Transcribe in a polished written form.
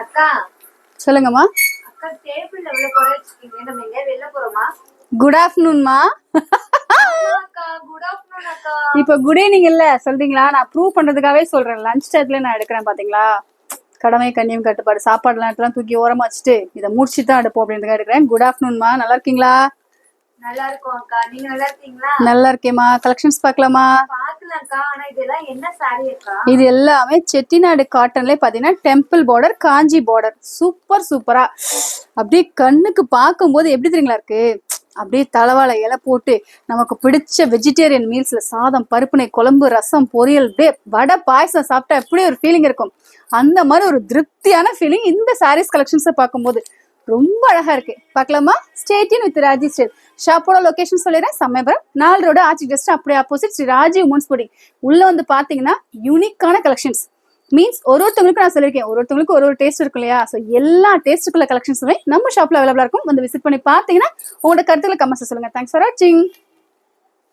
அக்கா சொல்லுங்கம்மா. அக்கா டேபிள்ல எவ்வளவு குறை வச்சிருக்கீங்க? நம்ம எங்க வெளில போறோமா? குட் ஆஃப்டர்நூன்மா. அக்கா குட் ஆஃப்டர்நூன் அக்கா. இப்ப குட் ஈவினிங் இல்ல சொல்றீங்களா? நான் ப்ரூவ் பண்றதுக்காகவே சொல்றேன். லஞ்ச் டைத்துல நான் எடுக்கிறேன் பாத்தீங்களா? கடமை கண்ணியம் கட்டுப்பாடு சாப்பாடு எல்லாம் தூக்கி ஓரமா வச்சுட்டு இதை முடிச்சுட்டு தான் எடுப்போம் அப்படின்றதுக்காக எடுக்கிறேன். குட் ஆஃப்டர்நூன்மா. நல்லா இருக்கீங்களா? நல்லா இருக்கும் அக்கா. நீங்க நல்லா இருக்கீங்களா? நல்லா இருக்கேம்மா. கலெக்ஷன்ஸ் பார்க்கலாமா? பாக்கலாம்க்கா. ஆனா இதெல்லாம் என்ன சாரி அக்கா? இது எல்லாமே செட்டிநாடு காட்டன்ல பாத்தீங்கன்னா டெம்பிள் பார்டர், காஞ்சி பார்டர். சூப்பர் சூப்பரா அப்படியே கண்ணுக்கு பார்க்கும்போது எப்படி தெரியுங்களா இருக்கு? அப்படியே தலவாழை இலை போட்டு நமக்கு பிடிச்ச வெஜிடேரியன் மீல்ஸ்ல சாதம், பருப்புனை, குழம்பு, ரசம், பொரியல், வடை, பாயசம் சாப்பிட்டா எப்படி ஒரு ஃபீலிங் இருக்கும், அந்த மாதிரி ஒரு திருப்தியான ஃபீலிங் இந்த சாரீஸ் கலெக்ஷன்ஸை பார்க்கும்போது ரொம்ப அழகா இருக்கு. பார்க்கலாமா? ஸ்டேட்டின் வித் ராஜி ஸ்டைல். ஷாப்போட லொகேஷன் சொல்லிடுறேன். சமயபுரம் 4 ரோடு ஆர்ச்சி ஜஸ்ட் அப்படியே opposite Sri Rajiv women's boarding. உள்ள வந்து பாத்தீங்கன்னா யூனிக்கான கலெக்ஷன்ஸ் மீன்ஸ் ஒருத்தவங்களுக்கும் நான் சொல்லியிருக்கேன், ஒருத்தவங்களுக்கு ஒரு டேஸ்ட் இருக்கும் இல்லையா? ஸோ எல்லா டேஸ்ட்டுக்குள்ள கலெக்ஷன்ஸுமே நம்ம ஷாப்ல அவைலபிளா இருக்கும். வந்து விசிட் பண்ணி பார்த்தீங்கன்னா உங்களோட கருத்துக்களை கமெண்ட்ஸ் சொல்லுங்க. தேங்க்ஸ் ஃபார் வாட்சிங்.